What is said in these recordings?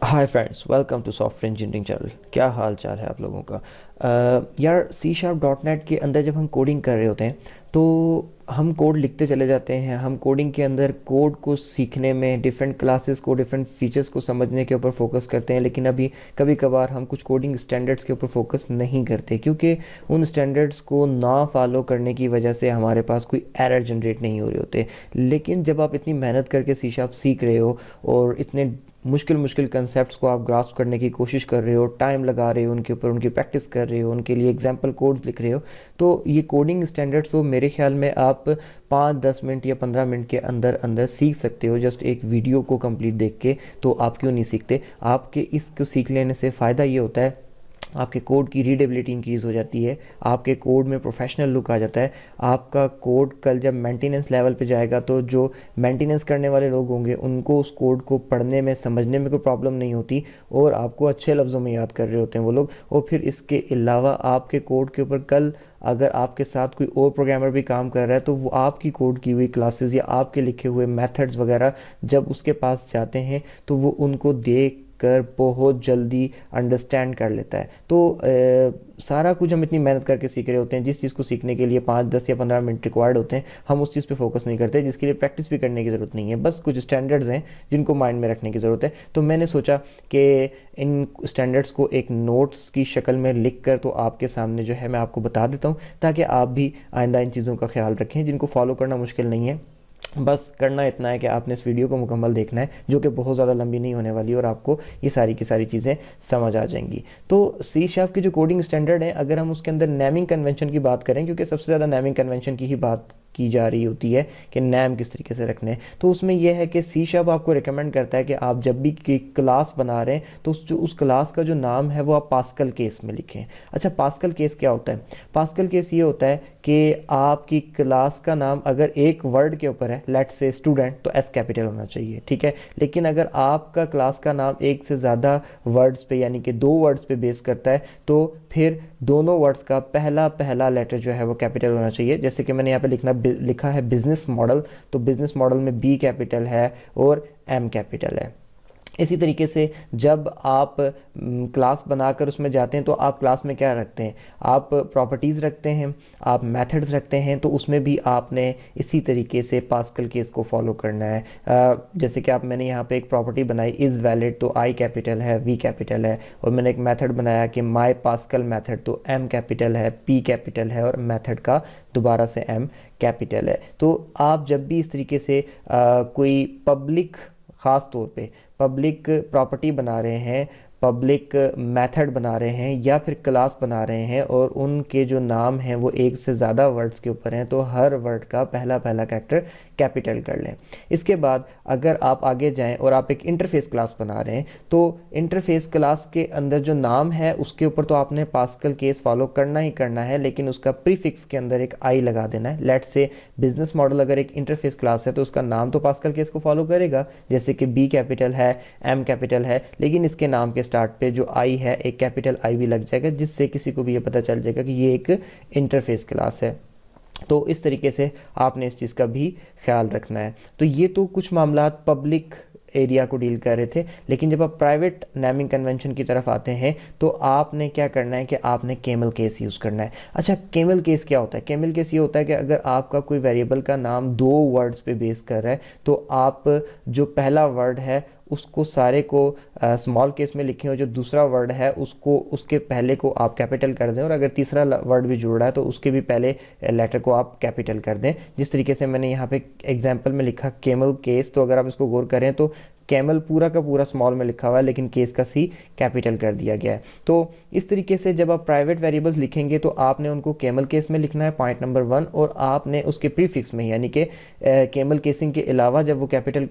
Hi friends, welcome to software engineering channel. क्या हाल चाल है आप लोगों का। यार सी शार्प डॉट नेट के अंदर जब हम कोडिंग कर रहे होते हैं तो हम कोड लिखते चले जाते हैं। हम कोडिंग के अंदर कोड को सीखने में डिफरेंट क्लासेस को, डिफरेंट फीचर्स को समझने के ऊपर फोकस करते हैं, लेकिन अभी कभी कभार हम कुछ कोडिंग स्टैंडर्ड्स के ऊपर फोकस नहीं करते क्योंकि उन स्टैंडर्ड्स को ना फॉलो करने की वजह से हमारे पास कोई एरर जनरेट नहीं हो रहे होते। लेकिन जब आप इतनी मेहनत करके सी शार्प सीख रहे हो और इतने मुश्किल मुश्किल कंसेप्ट्स को आप ग्रास्प करने की कोशिश कर रहे हो, टाइम लगा रहे हो उनके ऊपर, उनकी प्रैक्टिस कर रहे हो, उनके लिए एग्जाम्पल कोड्स लिख रहे हो, तो ये कोडिंग स्टैंडर्ड्स को मेरे ख्याल में आप 5-10 मिनट या 15 मिनट के अंदर अंदर सीख सकते हो, जस्ट एक वीडियो को कंप्लीट देख के। तो आप क्यों नहीं सीखते? आपके इसको सीख लेने से फ़ायदा ये होता है, आपके कोड की रीडेबिलिटी इंक्रीज़ हो जाती है, आपके कोड में प्रोफेशनल लुक आ जाता है। आपका कोड कल जब मेंटेनेंस लेवल पे जाएगा तो जो मेंटेनेंस करने वाले लोग होंगे उनको उस कोड को पढ़ने में, समझने में कोई प्रॉब्लम नहीं होती और आपको अच्छे लफ्ज़ों में याद कर रहे होते हैं वो लोग। और फिर इसके अलावा आपके कोड के ऊपर कल अगर आपके साथ कोई और प्रोग्रामर भी काम कर रहा है तो वो आपकी कोड की हुई क्लासेस या आपके लिखे हुए मेथड्स वगैरह जब उसके पास जाते हैं तो वो उनको देख कर बहुत जल्दी अंडरस्टैंड कर लेता है। तो सारा कुछ हम इतनी मेहनत करके सीख रहे होते हैं, जिस चीज़ को सीखने के लिए 5-10 या 15 मिनट रिक्वायर्ड होते हैं, हम उस चीज़ पे फोकस नहीं करते, जिसके लिए प्रैक्टिस भी करने की ज़रूरत नहीं है। बस कुछ स्टैंडर्ड्स हैं जिनको माइंड में रखने की ज़रूरत है। तो मैंने सोचा कि इन स्टैंडर्ड्स को एक नोट्स की शक्ल में लिख कर तो आपके सामने जो है मैं आपको बता देता हूँ, ताकि आप भी आइंदा इन चीज़ों का ख्याल रखें, जिनको फॉलो करना मुश्किल नहीं है। बस करना इतना है कि आपने इस वीडियो को मुकम्मल देखना है, जो कि बहुत ज़्यादा लंबी नहीं होने वाली, और आपको ये सारी की सारी चीज़ें समझ आ जाएंगी। तो सी शार्प की जो कोडिंग स्टैंडर्ड है, अगर हम उसके अंदर नेमिंग कन्वेंशन की बात करें, क्योंकि सबसे ज़्यादा नेमिंग कन्वेंशन की ही बात की जा रही होती है कि नाम किस तरीके से रखने हैं, तो उसमें यह है कि सी शार्प आपको रिकमेंड करता है कि आप जब भी क्लास बना रहे हैं तो उस क्लास का जो नाम है वो आप पास्कल केस में लिखें। अच्छा, पास्कल केस क्या होता है? पास्कल केस ये होता है कि आपकी क्लास का नाम अगर एक वर्ड के ऊपर है, लेट्स से स्टूडेंट, तो एस कैपिटल होना चाहिए, ठीक है। लेकिन अगर आपका क्लास का नाम एक से ज़्यादा वर्ड्स पे, यानी कि 2 वर्ड्स पे बेस करता है, तो फिर दोनों वर्ड्स का पहला पहला लेटर जो है वो कैपिटल होना चाहिए। जैसे कि मैंने यहाँ पे लिखा है बिजनेस मॉडल, तो बिजनेस मॉडल में बी कैपिटल है और एम कैपिटल है। इसी तरीके से जब आप क्लास बनाकर उसमें जाते हैं तो आप क्लास में क्या रखते हैं? आप प्रॉपर्टीज़ रखते हैं, आप मेथड्स रखते हैं, तो उसमें भी आपने इसी तरीके से पास्कल केस को फॉलो करना है। जैसे कि मैंने यहाँ पे एक प्रॉपर्टी बनाई इज़ वैलिड, तो आई कैपिटल है, वी कैपिटल है, और मैंने एक मेथड बनाया कि माई पास्कल मेथड, तो एम कैपिटल है, पी कैपिटल है, और मेथड का दोबारा से एम कैपिटल है। तो आप जब भी इस तरीके से कोई पब्लिक, ख़ास तौर पे पब्लिक प्रॉपर्टी बना रहे हैं, पब्लिक मेथड बना रहे हैं, या फिर क्लास बना रहे हैं और उनके जो नाम हैं वो एक से ज़्यादा वर्ड्स के ऊपर हैं, तो हर वर्ड का पहला पहला कैरेक्टर कैपिटल कर लें। इसके बाद अगर आप आगे जाएं और आप एक इंटरफेस क्लास बना रहे हैं, तो इंटरफेस क्लास के अंदर जो नाम है उसके ऊपर तो आपने पास्कल केस फॉलो करना ही करना है, लेकिन उसका प्रीफिक्स के अंदर एक आई लगा देना है। लेट्स से बिजनेस मॉडल अगर एक इंटरफेस क्लास है तो उसका नाम तो पास्कल केस को फॉलो करेगा, जैसे कि बी कैपिटल है, एम कैपिटल है, लेकिन इसके नाम के स्टार्ट पे जो आई है एक कैपिटल आई भी लग जाएगा, जिससे किसी को भी ये पता चल जाएगा कि ये एक इंटरफेस क्लास है। तो इस तरीके से आपने इस चीज़ का भी ख्याल रखना है। तो ये तो कुछ मामला पब्लिक एरिया को डील कर रहे थे, लेकिन जब आप प्राइवेट नेमिंग कन्वेंशन की तरफ आते हैं तो आपने क्या करना है कि आपने केमल केस यूज़ करना है। अच्छा, केमल केस क्या होता है? केमल केस ये होता है कि अगर आपका कोई वेरिएबल का नाम 2 वर्ड्स पे बेस कर रहा है, तो आप जो पहला वर्ड है उसको सारे को स्मॉल केस में लिखें, और जो दूसरा वर्ड है उसको, उसके पहले को आप कैपिटल कर दें, और अगर तीसरा वर्ड भी जुड़ रहा है तो उसके भी पहले लेटर को आप कैपिटल कर दें। जिस तरीके से मैंने यहाँ पे एग्जांपल में लिखा केमल केस, तो अगर आप इसको गौर करें तो कैमल पूरा का पूरा स्मॉल में लिखा हुआ है, लेकिन केस का सी कैपिटल कर दिया गया है। तो इस तरीके से जब आप प्राइवेट वेरिएबल्स लिखेंगे तो आपने उनको केमल केस में लिखना है, पॉइंट नंबर 1, और आपने उसके प्रीफिक्स में, यानी कि केमल केसिंग के अलावा जब वो कैपिटल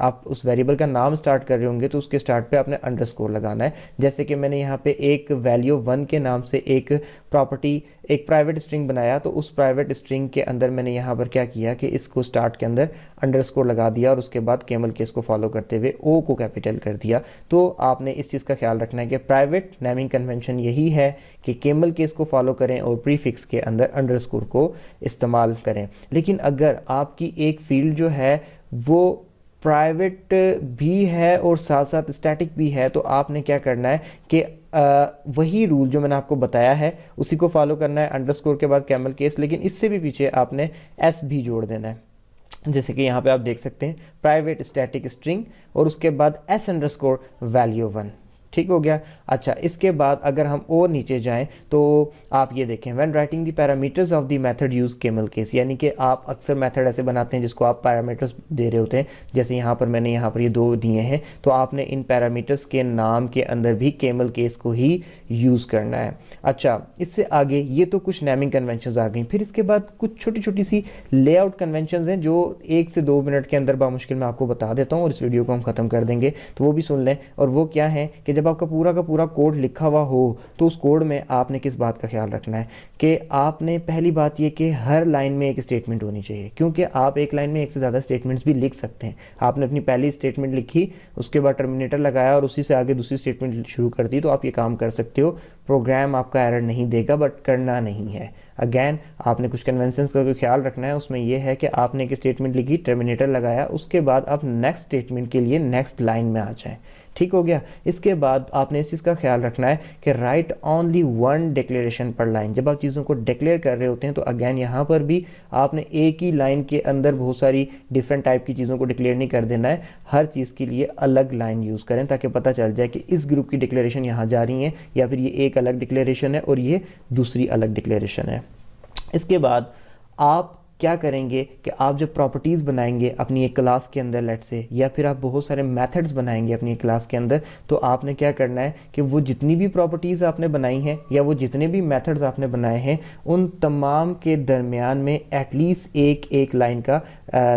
आप उस वेरिएबल का नाम स्टार्ट कर रहे होंगे तो उसके स्टार्ट पे आपने अंडरस्कोर लगाना है। जैसे कि मैंने यहाँ पे एक वैल्यू 1 के नाम से एक प्रॉपर्टी, एक प्राइवेट स्ट्रिंग बनाया, तो उस प्राइवेट स्ट्रिंग के अंदर मैंने यहाँ पर क्या किया कि इसको स्टार्ट के अंदर अंडरस्कोर लगा दिया, और उसके बाद केमल केस को फॉलो करते हुए ओ को कैपिटल कर दिया। तो आपने इस चीज़ का ख्याल रखना है कि प्राइवेट नेमिंग कन्वेंशन यही है कि केमल केस को फॉलो करें और प्रीफिक्स के अंदर अंडरस्कोर को इस्तेमाल करें। लेकिन अगर आपकी एक फील्ड जो है वो प्राइवेट भी है और साथ साथ स्टैटिक भी है, तो आपने क्या करना है कि वही रूल जो मैंने आपको बताया है उसी को फॉलो करना है, अंडरस्कोर के बाद कैमल केस, लेकिन इससे भी पीछे आपने एस भी जोड़ देना है। जैसे कि यहाँ पे आप देख सकते हैं प्राइवेट स्टैटिक स्ट्रिंग और उसके बाद एस अंडरस्कोर वैल्यू 1। ठीक हो गया। अच्छा, इसके बाद अगर हम और नीचे जाएं तो आप ये देखें, when writing the parameters of the method use camel case, यानी कि आप अक्सर मेथड ऐसे बनाते हैं जिसको आप पैरामीटर्स दे रहे होते हैं, जैसे यहाँ पर मैंने यहाँ पर ये 2 दिए हैं, तो आपने इन पैरामीटर्स के नाम के अंदर भी केमल केस को ही यूज़ करना है। अच्छा, इससे आगे ये तो कुछ नेमिंग कन्वेंशन आ गई, फिर इसके बाद कुछ छोटी छोटी सी लेआउट कन्वेंशन हैं जो 1 से 2 मिनट के अंदर बामुश्किल मैं आपको बता देता हूँ और इस वीडियो को हम ख़त्म कर देंगे, तो वो भी सुन लें। और वो क्या है कि जब आपका पूरा का पूरा कोड लिखा हुआ हो तो उस कोड में आपने किस बात का ख्याल रखना है कि आपने पहली बात ये कि हर लाइन में एक स्टेटमेंट होनी चाहिए, क्योंकि आप एक लाइन में एक से ज़्यादा स्टेटमेंट्स भी लिख सकते हैं। आपने अपनी पहली स्टेटमेंट लिखी, उसके बाद टर्मिनेटर लगाया और उसी से आगे दूसरी स्टेटमेंट शुरू कर दी, तो आप ये काम कर सकते हो। प्रोग्राम आपका एरर नहीं देगा, बट करना नहीं है। अगेन आपने कुछ कन्वेंशंस का ख्याल रखना है, उसमें यह है कि आपने एक स्टेटमेंट लिखी, टर्मिनेटर लगाया, उसके बाद आप नेक्स्ट स्टेटमेंट के लिए नेक्स्ट लाइन में आ जाएं। ठीक हो गया। इसके बाद आपने इस चीज़ का ख्याल रखना है कि राइट ओनली 1 डिक्लेरेशन पर लाइन। जब आप चीज़ों को डिक्लेयर कर रहे होते हैं तो अगेन यहाँ पर भी आपने एक ही लाइन के अंदर बहुत सारी डिफरेंट टाइप की चीज़ों को डिक्लेयर नहीं कर देना है, हर चीज़ के लिए अलग लाइन यूज़ करें ताकि पता चल जाए कि इस ग्रुप की डिक्लेरेशन यहाँ जा रही है या फिर ये एक अलग डिक्लेरेशन है और ये दूसरी अलग डिक्लेरेशन है। इसके बाद आप क्या करेंगे कि आप जब प्रॉपर्टीज़ बनाएंगे अपनी एक क्लास के अंदर लेट से, या फिर आप बहुत सारे मेथड्स बनाएंगे अपनी एक क्लास के अंदर, तो आपने क्या करना है कि वो जितनी भी प्रॉपर्टीज़ आपने बनाई हैं या वो जितने भी मेथड्स आपने बनाए हैं उन तमाम के दरमियान में एटलीस्ट एक लाइन का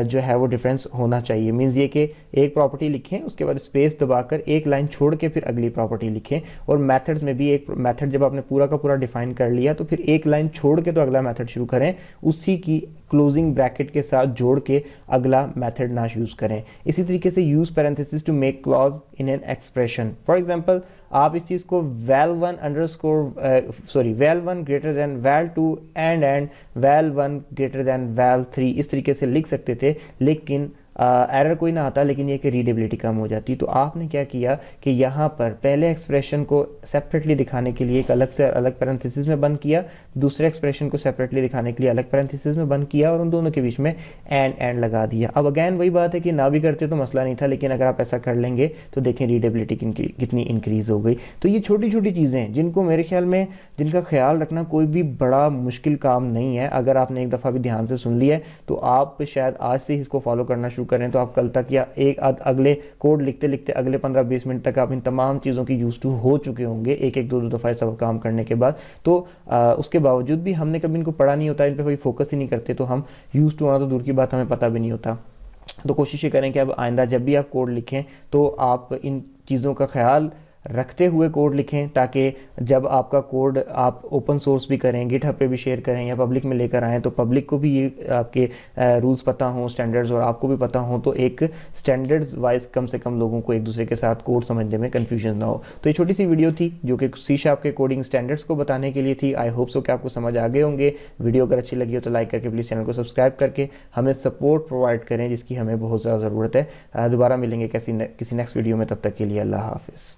जो है वो डिफरेंस होना चाहिए। मीन्स ये कि एक प्रॉपर्टी लिखें, उसके बाद स्पेस दबाकर एक लाइन छोड़ के फिर अगली प्रॉपर्टी लिखें। और मेथड्स में भी एक मेथड जब आपने पूरा का पूरा डिफाइन कर लिया तो फिर एक लाइन छोड़ के तो अगला मेथड शुरू करें, उसी की क्लोजिंग ब्रैकेट के साथ जोड़ के अगला मेथड ना यूज़ करें। इसी तरीके से use parenthesis to make clause in an expression. For example आप इस चीज़ को val1 underscore val1 greater than val2 and val1 greater than val3 इस तरीके से लिख सकते थे, लेकिन एरर कोई ना आता, लेकिन ये कि रीडेबिलिटी कम हो जाती। तो आपने क्या किया कि यहाँ पर पहले एक्सप्रेशन को सेपरेटली दिखाने के लिए एक अलग से अलग पैरेंथेसिस में बंद किया, दूसरे एक्सप्रेशन को सेपरेटली दिखाने के लिए अलग पैरेंथेसिस में बंद किया और उन दोनों के बीच में एंड लगा दिया। अब अगैन वही बात है कि ना भी करते तो मसला नहीं था, लेकिन अगर आप ऐसा कर लेंगे तो देखें रीडेबिलिटी कितनी इंक्रीज़ हो गई। तो ये छोटी छोटी चीज़ें जिनको मेरे ख्याल में जिनका ख्याल रखना कोई भी बड़ा मुश्किल काम नहीं है। अगर आपने एक दफ़ा भी ध्यान से सुन लिया है तो आप शायद आज से ही इसको फॉलो करना शुरू करें, तो आप कल तक या एक अगले कोड लिखते लिखते अगले 15-20 मिनट तक आप इन तमाम चीज़ों की यूज टू हो चुके होंगे, एक एक दो दफ़ा सब काम करने के बाद। तो उसके बावजूद भी हमने कभी इनको पढ़ा नहीं होता, इन पर कोई फोकस ही नहीं करते, तो हम यूज टू होना तो दूर की बात, हमें पता भी नहीं होता। तो कोशिश ये करें कि अब आइंदा जब भी आप कोड लिखें तो आप इन चीज़ों का ख्याल रखते हुए कोड लिखें, ताकि जब आपका कोड आप ओपन सोर्स भी करें, गिटहब पे भी शेयर करें या पब्लिक में लेकर आएँ तो पब्लिक को भी ये आपके रूल्स पता हों, स्टैंडर्ड्स, और आपको भी पता हो, तो एक स्टैंडर्ड्स वाइज कम से कम लोगों को एक दूसरे के साथ कोड समझने में कन्फ्यूजन ना हो। तो ये छोटी सी वीडियो थी जो कि C# के कोडिंग स्टैंडर्ड्स को बताने के लिए थी। आई होप सो कि आपको समझ आ गए होंगे। वीडियो अगर अच्छी लगी हो तो लाइक करके प्लीज़ चैनल को सब्सक्राइब करके हमें सपोर्ट प्रोवाइड करें, जिसकी हमें बहुत ज़्यादा ज़रूरत है। दोबारा मिलेंगे किसी नेक्स्ट वीडियो में, तब तक के लिए अल्लाह हाफिज़।